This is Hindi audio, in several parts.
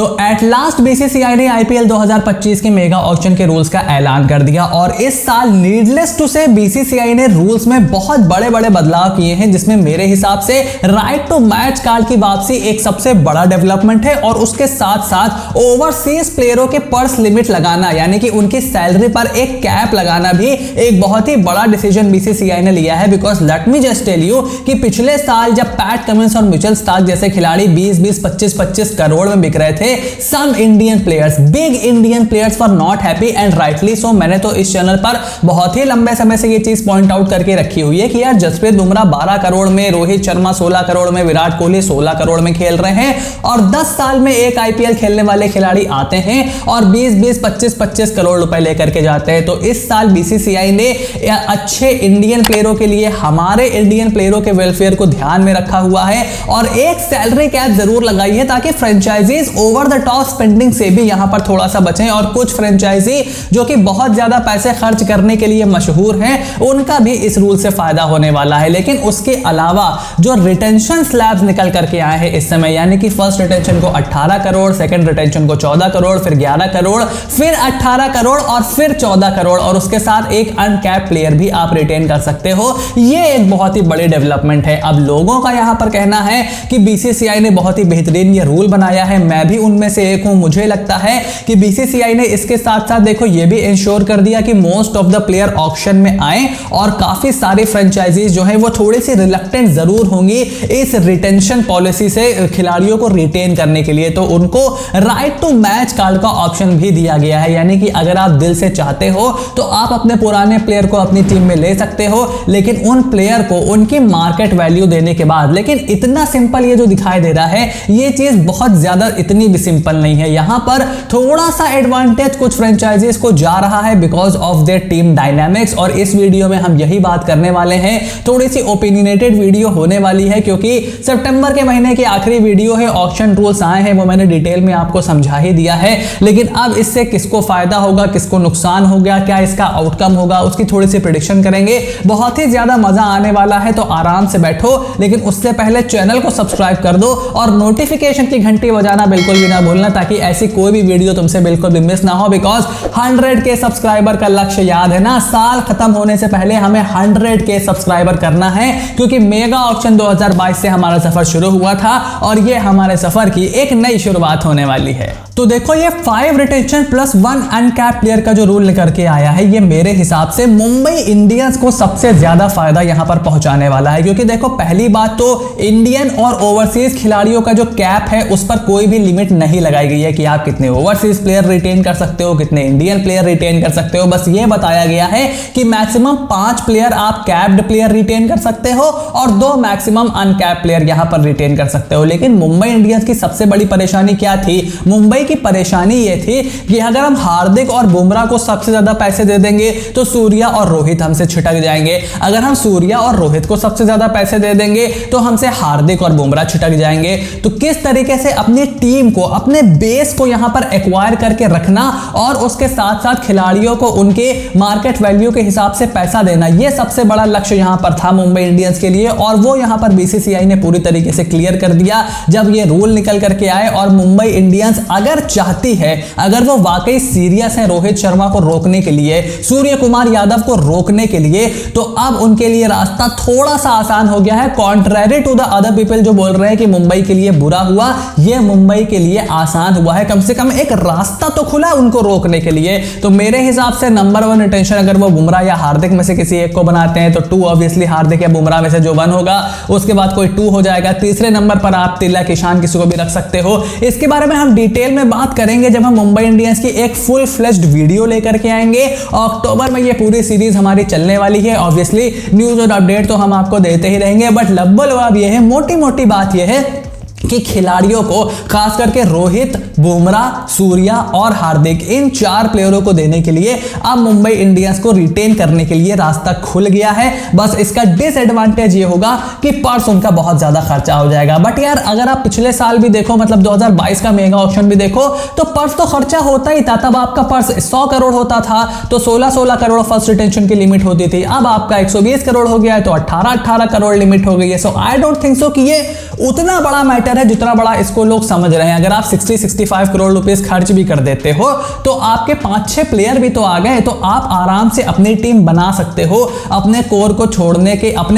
तो एट लास्ट बीसीसीआई ने आईपीएल 2025 के मेगा ऑक्शन के रूल्स का ऐलान कर दिया और इस साल नीडलेस टू से बीसीसीआई ने रूल्स में बहुत बड़े बड़े बदलाव किए हैं, जिसमें मेरे हिसाब से राइट टू मैच कार्ड की वापसी एक सबसे बड़ा डेवलपमेंट है और उसके साथ साथ ओवरसीज प्लेयरों के पर्स लिमिट लगाना यानी कि उनकी सैलरी पर एक कैप लगाना भी एक बहुत ही बड़ा डिसीजन बीसीसीआई ने लिया है। Because let me just tell you कि पिछले साल जब पैट कमिंस और मिचेल स्टार्क जैसे खिलाड़ी 20-20, 25-25 करोड़ में बिक रहे थे, some Indian players, big Indian players were not happy and rightly so। मैंने तो इस चैनल पर बहुत ही लंबे समय से ये चीज पॉइंट आउट करके रखी हुई है कि यार जसप्रीत बुमराह 12 करोड़ में, रोहित शर्मा 16 करोड़ में, विराट कोहली 16 करोड़ में खेल रहे हैं और 10 साल में एक आईपीएल खेलने वाले खिलाड़ी आते हैं और 20-20, 25-25 करोड़ रुपए लेकर के जाते हैं। तो इस साल बीसीसीआई ने अच्छे इंडियन प्लेयरों के लिए, हमारे इंडियन प्लेयरों के वेलफेयर को ध्यान में रखा हुआ है और एक सैलरी कैप जरूर लगाई है ताकि franchises over the top spending से भी यहां पर थोड़ा सा बचें और कुछ फ्रेंचाइजी जो कि बहुत ज्यादा पैसे खर्च करने के लिए मशहूर हैं उनका भी इस रूल से फायदा होने वाला है। लेकिन उसके अलावा जो रिटेंशन स्लैब्स निकल करके आए हैं इस समय, यानी कि फर्स्ट रिटेंशन को 18 करोड़, सेकंड रिटेंशन को 14 करोड़, फिर 11 करोड़, फिर 18 करोड़ और फिर 14 करोड़ और उसके साथ एक अनकैप प्लेयर भी आप रिटेन कर सकते हो। ये एक बहुत ही बड़ी डेवलपमेंट है। अब लोगों का यहां पर कहना है कि बीसीसीआई ने बहुत ही बेहतरीन ये रूल बनाया है, मैं भी उनमें से एक हूं। मुझे लगता है कि बीसीसीआई ने इसके साथ साथ देखो ये भी इंश्योर कर दिया कि most of the player auction में आए और काफी सारी फ्रेंचाइजीज जो है वो थोड़ी सी रिलक्टेंट जरूर होंगी इस रिटेंशन पॉलिसी से खिलाड़ियों को रिटेन करने के लिए। तो उनको राइट टू मैच कार्ड का ऑप्शन भी दिया गया है, यानी कि अगर आप दिल से चाहते हो तो आप अपने पुराने प्लेयर को अपनी टीम में ले सकते हो, लेकिन उन प्लेयर को उनकी मार्केट वैल्यू देने के बाद। लेकिन इतना सिंपल ये जो दिखाई दे रहा है, ये चीज बहुत ज्यादा इतनी भी सिंपल नहीं है। यहां पर थोड़ा सा एडवांटेज कुछ फ्रेंचाइजीज को जा रहा है because of their team dynamics और इस वीडियो में हम यही बात करने वाले हैं। थोड़ी सी ओपिनियनेटेड वीडियो होने वाली है क्योंकि सितंबर के महीने की आखिरी वीडियो है, ऑक्शन रूल्स आए हैं, वो मैंने डिटेल में आपको समझा ही दिया है। लेकिन अब इससे किसको फायदा होगा, किसको नुकसान होगा, क्या इसका आउटकम होगा, उसकी थोड़ी सी प्रेडिक्शन करेंगे। बहुत ही ज्यादा मजा आने वाला है, तो आराम से बैठो। लेकिन उससे पहले चैनल को सब्सक्राइब कर दो और नोटिफिकेशन की घंटी बजाना बिल्कुल भी ना भूलना ताकि ऐसी कोई भी वीडियो तुमसे बिल्कुल भी मिस ना हो। बिकॉज 100 के सब्सक्राइबर का लक्ष्य याद है ना, साल खत्म होने से पहले हमें 100 के सब्सक्राइबर करना है क्योंकि मेगा ऑक्शन 2022 से हमारा सफर शुरू हुआ था और ये हमारे सफर की एक नई शुरुआत होने वाली है। तो देखो ये 5 रिटेंशन प्लस 1 अनकैप प्लेयर का जो रूल निकल के आया है, ये मेरे हिसाब से मुंबई इंडियंस को सबसे ज्यादा फायदा यहां पर पहुंचाने वाला है। क्योंकि देखो पहली बात तो इंडियन और ओवरसीज खिलाड़ियों का जो कैप है उस पर कोई भी लिमिट नहीं लगाई गई है कि आप कितने ओवरसीज प्लेयर रिटेन कर सकते हो, कितने इंडियन प्लेयर रिटेन कर सकते हो। बस ये बताया गया है कि मैक्सिमम 5 प्लेयर आप कैप्ड प्लेयर रिटेन कर सकते हो और 2 मैक्सिमम अनकैप प्लेयर यहां पर रिटेन कर सकते हो। लेकिन मुंबई इंडियंस की सबसे बड़ी परेशानी क्या थी? मुंबई की परेशानी यह थी कि अगर हम हार्दिक और बुमराह को सबसे ज्यादा पैसे दे देंगे तो सूर्या और रोहित हमसे छिटक जाएंगे। अगर हम सूर्या और रोहित को सबसे ज्यादा पैसे दे देंगे तो हमसे हार्दिक और बुमराह छिटक जाएंगे। तो किस तरीके से अपनी टीम को, अपने बेस को यहां पर एक्वायर करके रखना और उसके साथ साथ खिलाड़ियों को उनके मार्केट वैल्यू के हिसाब से पैसा देना, यह सबसे बड़ा लक्ष्य यहां पर था मुंबई इंडियंस के लिए और वो यहां पर बीसीसीआई ने पूरी तरीके से क्लियर कर दिया जब ये रूल निकल करके आए। और मुंबई इंडियंस अगर चाहती है, अगर वो वाकई सीरियस है रोहित शर्मा को रोकने के लिए, सूर्य कुमार यादव को रोकने के लिए, तो अब उनके लिए रास्ता थोड़ा सा आसान हो गया है। कॉन्ट्रैरी टू द अदर पीपल जो बोल रहे हैं कि मुंबई के लिए बुरा हुआ, यह मुंबई के लिए आसान हुआ है। कम से कम एक रास्ता तो खुला उनको रोकने के लिए। तो मेरे हिसाब से नंबर 1 रिटेंशन अगर वो बुमराह या हार्दिक में से किसी एक को बनाते हैं तो 2 ऑब्वियसली हार्दिक या बुमराह में से जो 1 होगा उसके बाद कोई 2 हो जाएगा। तीसरे नंबर पर आप तिलक, ईशान किसी को भी रख सकते हो। इसके बारे में हम डिटेल में बात करेंगे जब हम मुंबई इंडियंस की एक फुल फ्लेज्ड वीडियो लेकर के आएंगे। अक्टूबर में ये पूरी सीरीज हमारी चलने वाली है। ऑब्वियसली न्यूज और अपडेट तो हम आपको देते ही रहेंगे, बट लब्बल लबाब ये है, मोटी मोटी बात ये है कि खिलाड़ियों को, खास करके रोहित, बुमराह, सूर्या और हार्दिक, इन 4 प्लेयरों को देने के लिए अब मुंबई इंडियंस को रिटेन करने के लिए रास्ता खुल गया है। बस इसका डिसएडवांटेज ये होगा कि पर्स उनका बहुत ज्यादा खर्चा हो जाएगा। बट यार अगर आप पिछले साल भी देखो, मतलब 2022 का मेगा ऑक्शन भी देखो, तो पर्स तो खर्चा होता ही था। तब आपका पर्स 100 करोड़ होता था तो 16-16 करोड़ फर्स्ट रिटेंशन की लिमिट होती थी। अब आपका 120 करोड़ हो गया है तो 18-18 करोड़ लिमिट हो गई है। सो आई डोंट थिंक सो कि ये उतना बड़ा मैटर प्लेयर है जितना बड़ा इसको लोग समझ रहे हैं। अगर आप 60-65 करोड़ रुपीस खर्च भी कर देते हो तो आपके 5-6 प्लेयर भी तो आ गए, तो आप आराम से अपनी टीम बना सकते हो। अपने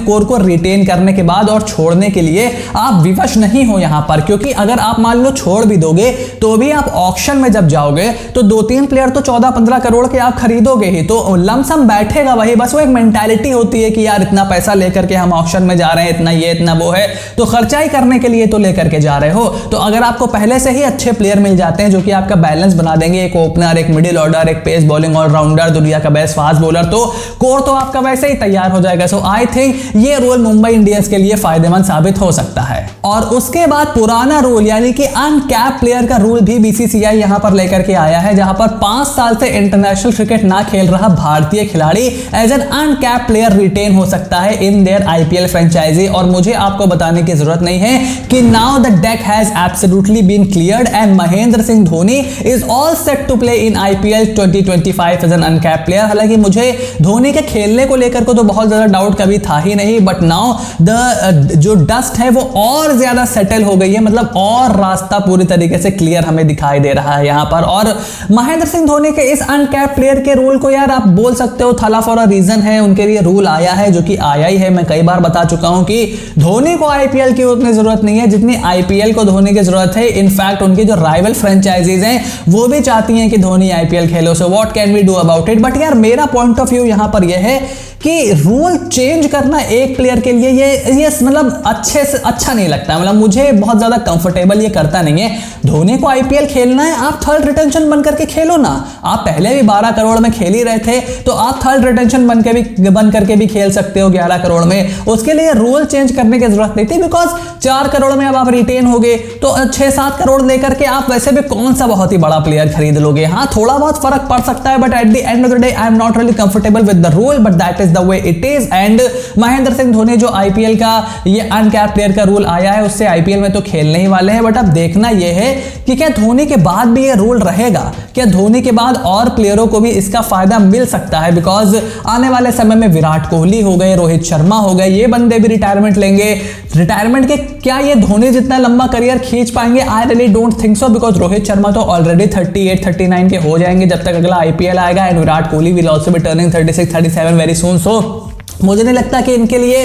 कोर को रिटेन करने के बाद और छोड़ने के लिए आप विवश नहीं हो यहां पर, क्योंकि अगर आप मान लो छोड़ भी दोगे तो भी आप ऑक्शन में जब जाओगे तो 2-3 प्लेयर तो 14-15 करोड़ के आप खरीदोगे ही, तो लमसम बैठेगा वही। बस वो एक मेंटालिटी होती है कि यार इतना पैसा लेकर के हम ऑक्शन में जा रहे हैं, इतना ये इतना वो है, तो खर्चा ही करने के लिए तो लेकर के जा रहे हो। तो अगर आपको पहले से ही अच्छे प्लेयर मिल जाते हैं जो कि आपका बैलेंस बना देंगे, एक ओपनर, एक मिडिल ऑर्डर, एक पेस बॉलिंग ऑलराउंडर, दुनिया का बेस्ट फास्ट बॉलर, तो कोर तो आपका वैसे ही तैयार हो जाएगा। सो आई थिंक ये रूल मुंबई इंडियंस के लिए फायदेमंद साबित हो सकता है। और उसके बाद पुराना रूल यानी कि अनकैप प्लेयर का रूल भी बीसीसीआई यहां पर लेकर के आया है, जहां पर 5 साल से इंटरनेशनल क्रिकेट ना खेल रहा भारतीय खिलाड़ी as an uncap player retain हो सकता है इन देयर आईपीएल फ्रेंचाइजी। और मुझे आपको बताने की जरूरत नहीं है कि now the deck has absolutely been cleared and Mahendra Singh Dhoni is all set to play in IPL 2025 as an uncap player. हालांकि मुझे धोनी के खेलने को लेकर को तो बहुत ज्यादा डाउट कभी था ही नहीं, बट नाउ द जो डस्ट है वो और ज्यादा सेटल हो गई है, मतलब और रास्ता पूरी तरीके से क्लियर हमें दिखाई दे रहा है यहां पर। और महेंद्र सिंह धोनी के इस अनकैप प्लेयर के रूल को यार आप बोल सकते हो थला फॉर अ रीजन है, उनके लिए रूल आया है जो कि आया ही है। मैं कई बार बता चुका हूं कि धोनी को आईपीएल की उतनी जरूरत नहीं है जितनी आईपीएल को धोनी की जरूरत है। इनफैक्ट उनकी जो राइवल फ्रेंचाइजीज हैं वो भी चाहती हैं कि धोनी आईपीएल खेलो। So what can we do about it. But यार मेरा पॉइंट ऑफ व्यू यहां पर यह है कि रूल चेंज करना एक प्लेयर के लिए ये मतलब अच्छे से अच्छा नहीं लगता, मतलब मुझे बहुत ज्यादा कंफर्टेबल ये करता नहीं है। धोनी को आईपीएल खेलना है, आप थर्ड रिटेंशन बन करके खेलो ना। आप पहले भी 12 करोड़ में खेल ही रहे थे, तो आप थर्ड रिटेंशन बन करके भी खेल सकते हो 11 करोड़ में। उसके लिए रूल चेंज करने की जरूरत नहीं थी, बिकॉज 4 करोड़ में अब आप रिटेन हो गए तो 6-7 करोड़ लेकर के आप वैसे भी कौन सा बहुत ही बड़ा प्लेयर खरीद लोगे। हाँ, थोड़ा बहुत फर्क पड़ सकता है, but at the end of the day I am not really comfortable with the rule, but that is the way it is. And Mahendra Singh Dhoni जो आईपीएल का ये अनकैप प्लेयर का रूल आया है उससे आईपीएल में तो खेलने ही वाले हैं, बट अब देखना यह है कि क्या धोनी के बाद भी ये रूल रहेगा, क्या धोनी के बाद और प्लेयरों को भी इसका फायदा मिल सकता है। बिकॉज आने वाले समय में विराट कोहली हो गए, रोहित शर्मा हो गए, ये बंदे भी रिटायरमेंट लेंगे। रिटायरमेंट के क्या ये धोनी जितना लंबा करियर खींच पाएंगे? I really don't think so, because Rohit Sharma तो ऑलरेडी 38-39 के हो जाएंगे जब तक अगला आईपीएल आएगा। And Virat Kohli will also be turning 36-37 very soon. So मुझे नहीं लगता कि इनके लिए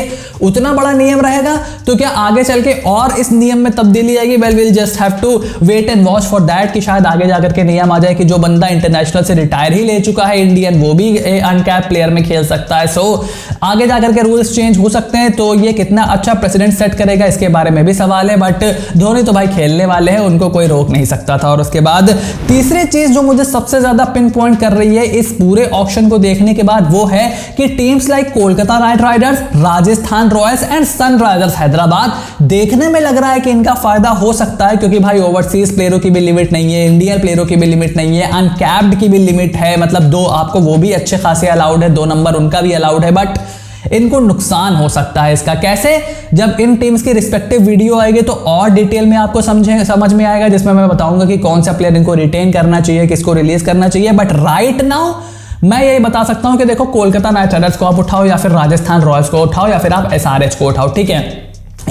उतना बड़ा नियम रहेगा। तो क्या आगे चल के और इस नियम में तब्दीली आएगी? Well will just have to wait and watch for that कि शायद आगे जाकर के नियम आ जाए कि जो बंदा इंटरनेशनल से रिटायर ही ले चुका है इंडियन, वो भी अनकैप प्लेयर में खेल सकता है। सो आगे जाकर के रूल्स चेंज हो सकते हैं, तो ये कितना अच्छा प्रेसिडेंट सेट करेगा इसके बारे में भी सवाल है। बट धोनी तो भाई खेलने वाले हैं, उनको कोई रोक नहीं सकता था। और उसके बाद तीसरी चीज जो मुझे सबसे ज्यादा पिन पॉइंट कर रही है इस पूरे ऑक्शन को देखने के बाद, वो है कि teams like Kolkata Knight Riders, Rajasthan Royals and Sunrisers Hyderabad, देखने में लग रहा है कि इनका फायदा हो सकता है, क्योंकि भाई ओवरसीज प्लेयरों की भी लिमिट नहीं है, इंडियन प्लेयरों की भी लिमिट नहीं है, अनकैप्ड की भी लिमिट है, मतलब 2 आपको वो भी अच्छे खासे अलाउड है, 2 नंबर उनका भी अलाउड है। बट इनको नुकसान हो सकता है इसका। कैसे? जब इन टीम्स की रिस्पेक्टिव वीडियो आएगी तो और डिटेल में आपको समझ में आएगा, जिसमें मैं बताऊंगा कि कौन सा प्लेयर इनको रिटेन करना चाहिए, किसको रिलीज करना चाहिए। बट राइट नाउ मैं यही बता सकता हूं कि देखो, कोलकाता नाइट राइडर्स को आप उठाओ या फिर राजस्थान रॉयल्स को उठाओ या फिर आप एसआरएच को उठाओ, ठीक है,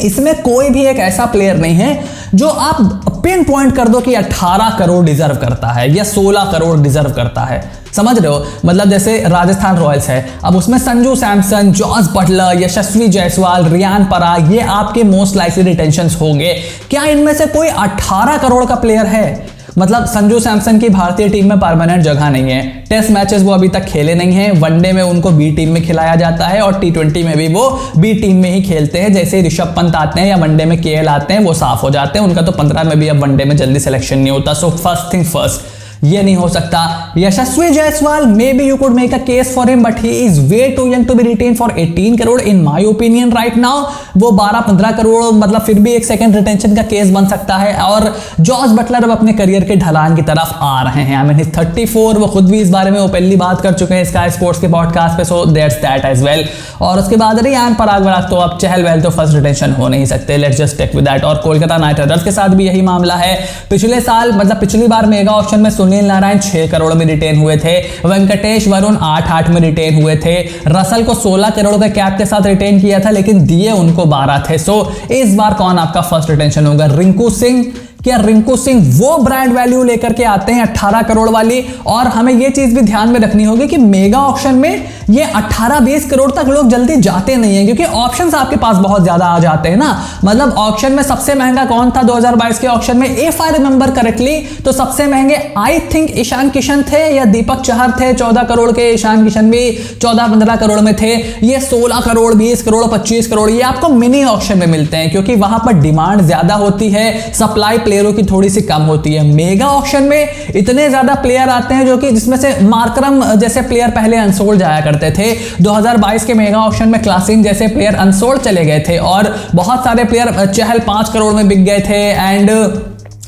इसमें कोई भी एक ऐसा प्लेयर नहीं है जो आप पिन पॉइंट कर दो कि 18 करोड़ डिजर्व करता है या 16 करोड़ डिजर्व करता है। समझ रहे हो? मतलब जैसे राजस्थान रॉयल्स है, अब उसमें संजू सैमसन, जॉस बटलर, यशस्वी जायसवाल, रियान पराग, ये आपके मोस्ट लाइकली रिटेंशंस होंगे। क्या इनमें से कोई 18 करोड़ का प्लेयर है? मतलब संजू सैमसन की भारतीय टीम में परमानेंट जगह नहीं है, टेस्ट मैचेस वो अभी तक खेले नहीं हैं, वनडे में उनको बी टीम में खिलाया जाता है और टी20 में भी वो बी टीम में ही खेलते हैं। जैसे ऋषभ पंत आते हैं या वनडे में केएल आते हैं, वो साफ हो जाते हैं, उनका तो 15 में भी अब वनडे में जल्दी सिलेक्शन नहीं होता। सो फर्स्ट थिंग फर्स्ट, ये नहीं हो सकता। Yashasvi Jaiswal, may be you could make a case for him, but he is way too young to be retain for 18 crore in my opinion right now. वो 12-15 करोड़, मतलब फिर भी एक सेकंड रिटेंशन का केस बन सकता है। और जॉस बटलर अब अपने करियर के ढलान की तरफ आ रहे हैं। आई मीन ही 34, वो खुद भी इस बारे में ओपनली बात कर चुके हैं स्काई स्पोर्ट्स के पॉडकास्ट पे। So that's that as well. और उसके बाद रियान पराग तो अब चहल पहल तो फर्स्ट रिटेंशन हो नहीं सकते, let's just take with that. और कोलकाता नाइट राइडर्स के साथ भी यही मामला है। पिछले साल, मतलब पिछली बार मेगा ऑक्शन में सुनील सुनील नारायण 6 करोड़ में रिटेन हुए थे, वेंकटेश वरुण 8 में रिटेन हुए थे, रसल को 16 करोड़ के कैप के साथ रिटेन किया था लेकिन दिए उनको 12 थे। सो इस बार कौन आपका फर्स्ट रिटेंशन होगा? रिंकू सिंह। क्या रिंकू सिंह वो ब्रांड वैल्यू लेकर के आते हैं 18 करोड़ वाली? और हमें ये चीज भी ध्यान में रखनी होगी कि मेगा ऑक्शन में ये 18-20 करोड़ तक लोग जल्दी जाते नहीं हैं, क्योंकि ऑप्शंस आपके पास बहुत ज्यादा आ जाते हैं ना। मतलब ऑक्शन में सबसे महंगा कौन था 2022 के ऑक्शन में? इफ आई रिमेंबर करेक्टली तो सबसे महंगे आई थिंक ईशान किशन थे या दीपक चहर थे, 14 करोड़ के। ईशान किशन भी 14-15 करोड़ में थे। ये 16 करोड़, 20 करोड़, 25 करोड़ ये आपको मिनी ऑक्शन में मिलते हैं, क्योंकि वहां पर डिमांड ज्यादा होती है, सप्लाई प्लेयरों की थोड़ी सी कम होती है। मेगा ऑक्शन में इतने ज्यादा प्लेयर आते हैं जो कि जिसमें से मार्करम जैसे प्लेयर पहले अनसोल्ड जाया करते थे। 2022 के मेगा ऑक्शन में क्लासिन जैसे प्लेयर अनसोल्ड चले गए थे और बहुत सारे प्लेयर चहल 5 करोड़ में बिक गए थे। एंड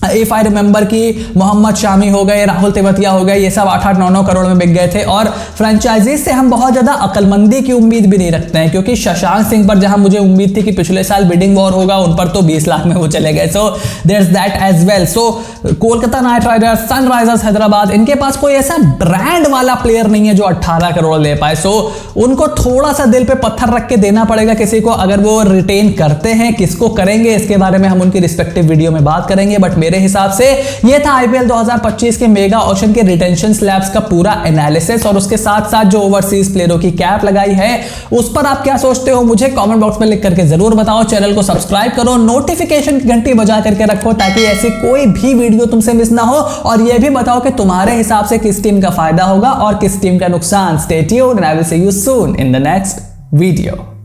इफ आई रिमेंबर कि मोहम्मद शामी हो गए, राहुल तेवतिया हो गए, ये सब 8-8, 9-9 करोड़ में बिक गए थे। और फ्रेंचाइजीज से हम बहुत ज्यादा अकलमंदी की उम्मीद भी नहीं रखते हैं, क्योंकि शशांक सिंह पर जहां मुझे उम्मीद थी कि पिछले साल बिडिंग वॉर होगा, उन पर तो 20 लाख में वो चले गए। So there's that as well. So Kolkata Knight Riders, Sunrisers Hyderabad, इनके पास कोई ऐसा ब्रांड वाला प्लेयर नहीं है जो 18 करोड़ ले पाए। सो उनको थोड़ा सा दिल पे पत्थर रख के देना पड़ेगा किसी को, अगर वो रिटेन करते हैं। किसको करेंगे इसके बारे में हम उनकी रिस्पेक्टिव वीडियो में बात करेंगे, बट मेरे हिसाब से ये था आईपीएल 2025 के मेगा ऑक्शन के रिटेंशन स्लैब्स का पूरा एनालिसिस, और उसके साथ साथ जो ओवरसीज प्लेयरों की कैप लगाई है उस पर आप क्या सोचते हो मुझे कमेंट बॉक्स में लिख करके जरूर बताओ। चैनल को सब्सक्राइब करो, नोटिफिकेशन की घंटी बजा करके रखो ताकि ऐसी कोई भी वीडियो तुमसे मिस ना हो, और यह भी बताओ कि तुम्हारे हिसाब से किस टीम का फायदा होगा और किस टीम का नुकसान। Stay tuned and I will see you soon in the next video.